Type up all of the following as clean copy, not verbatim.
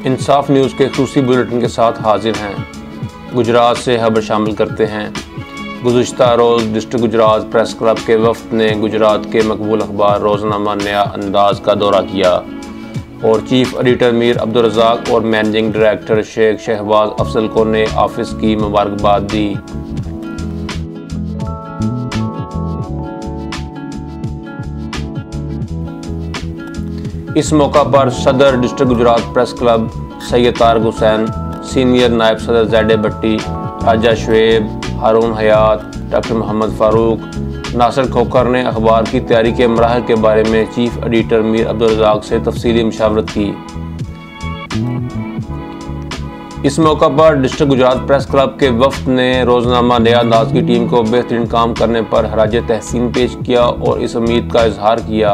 इंसाफ news के खुसूसी bulletin के साथ हाजिर हैं। गुजरात से खबर शामिल करते हैं। गुज़िश्ता रोज़ डिस्ट्रिक्ट गुजरात प्रेस क्लब के वफ़द ने गुजरात के मकबूल अखबार रोज़नामा नया अंदाज़ का दौरा किया और चीफ एडिटर मीर अब्दुल रज़ाक और मैनेजिंग डायरेक्टर शेख शहबाज अफजल को ने ऑफिस की मुबारकबाद दी। इस मौका पर सदर district Gujrat press club Syed Tariq Hussain, senior नायब सदर ज़ैड भट्टी, राजा शुएब, हारून हयात, डॉक्टर मोहम्मद फ़ारूक, नासिर खोखर ने अखबार की तैयारी के मराहल के बारे में चीफ एडिटर मीर अब्दुल रज़ाक से तफसीली मुशावरत की। इस मौका पर डिस्ट्रिक्ट गुजरात प्रेस क्लब के वफ़द ने रोज़नामा नया अंदाज़ की टीम को बेहतरीन काम करने पर खराज तहसीन पेश किया और इस उम्मीद का इजहार किया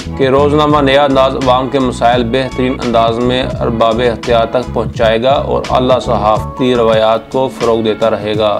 कि रोज़नामा नया अंदाज़ अवाम के मसाइल बेहतरीन अंदाज में अरबाब अख्तियार तक पहुँचाएगा और आला सहाफ़ती रवायात को फ़रोग़ देता रहेगा।